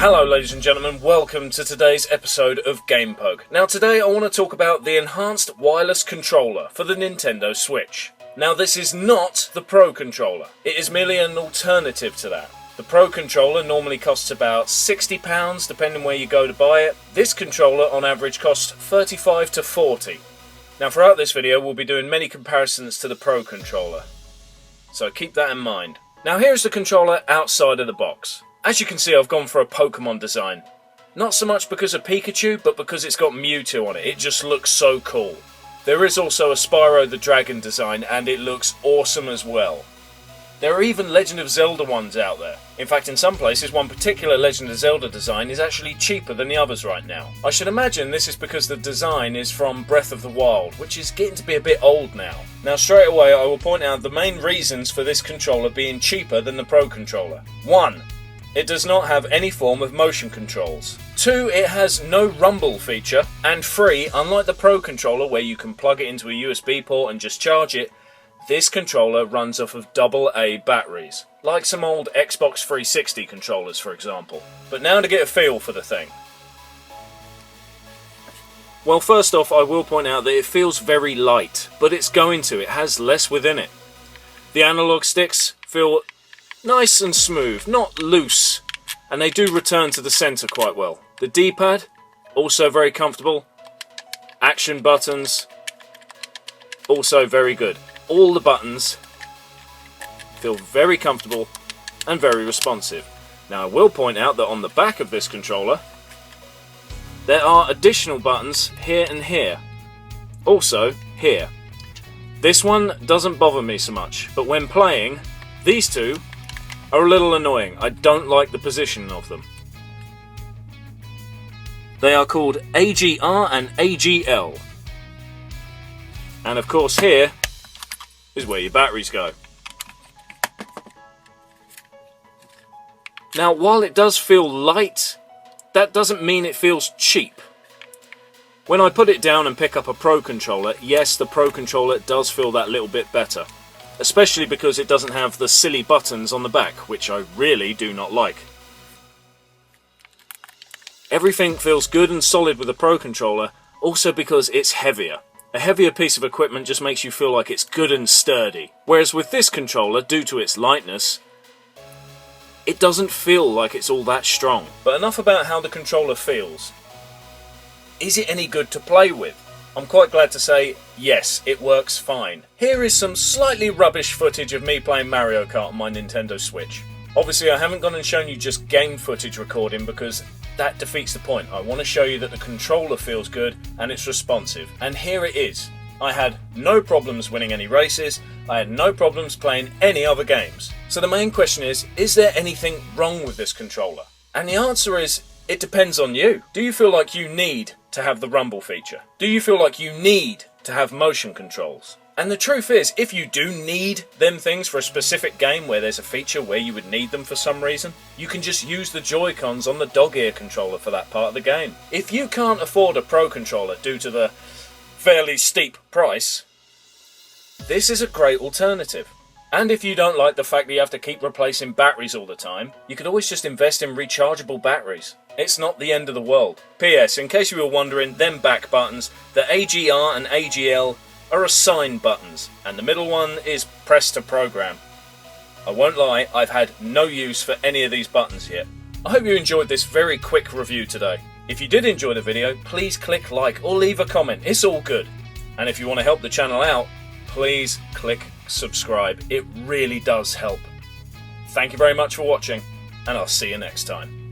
Hello ladies and gentlemen, welcome to today's episode of GamePoke. Now today I want to talk about the enhanced wireless controller for the Nintendo Switch. Now this is not the Pro Controller, it is merely an alternative to that. The Pro Controller normally costs about £60 depending where you go to buy it. This controller on average costs $35 to $40. Now throughout this video we'll be doing many comparisons to the Pro Controller, so keep that in mind. Now here's the controller outside of the box. As you can see, I've gone for a Pokemon design. Not so much because of Pikachu, but because it's got Mewtwo on it. It just looks so cool. There is also a Spyro the Dragon design, and it looks awesome as well. There are even Legend of Zelda ones out there. In fact, in some places, one particular Legend of Zelda design is actually cheaper than the others right now. I should imagine this is because the design is from Breath of the Wild, which is getting to be a bit old now. Now, straight away, I will point out the main reasons for this controller being cheaper than the Pro Controller. 1. It does not have any form of motion controls. 2. It has no rumble feature. And 3. Unlike the Pro Controller where you can plug it into a USB port and just charge it, this controller runs off of AA batteries, like some old Xbox 360 controllers for example. But now to get a feel for the thing. Well, first off I will point out that it feels very light, but it's going to, it has less within it. The analog sticks feel nice and smooth, not loose, and they do return to the centre quite well. The D-pad, also very comfortable. Action buttons, also very good. All the buttons feel very comfortable and very responsive. Now I will point out that on the back of this controller there are additional buttons here and here. Also here. This one doesn't bother me so much, but when playing, these two are a little annoying. I don't like the position of them. They are called AGR and AGL. And of course here is where your batteries go. Now while it does feel light, that doesn't mean it feels cheap. When I put it down and pick up a Pro Controller, yes, the Pro Controller does feel that little bit better. Especially because it doesn't have the silly buttons on the back, which I really do not like. Everything feels good and solid with the Pro Controller, also because it's heavier. A heavier piece of equipment just makes you feel like it's good and sturdy. Whereas with this controller, due to its lightness, it doesn't feel like it's all that strong. But enough about how the controller feels. Is it any good to play with? I'm quite glad to say, yes, it works fine. Here is some slightly rubbish footage of me playing Mario Kart on my Nintendo Switch. Obviously I haven't gone and shown you just game footage recording because that defeats the point. I want to show you that the controller feels good and it's responsive. And here it is. I had no problems winning any races, I had no problems playing any other games. So the main question is there anything wrong with this controller? And the answer is, it depends on you. Do you feel like you need to have the rumble feature? Do you feel like you need to have motion controls? And the truth is, if you do need them things for a specific game where there's a feature where you would need them for some reason, you can just use the Joy-Cons on the dog ear controller for that part of the game. If you can't afford a Pro Controller due to the fairly steep price, this is a great alternative. And if you don't like the fact that you have to keep replacing batteries all the time, you could always just invest in rechargeable batteries. It's not the end of the world. P.S. In case you were wondering, them back buttons, the AGR and AGL are assign buttons, and the middle one is press to program. I won't lie, I've had no use for any of these buttons yet. I hope you enjoyed this very quick review today. If you did enjoy the video, please click like or leave a comment, it's all good. And if you want to help the channel out, please click subscribe, it really does help. Thank you very much for watching, and I'll see you next time.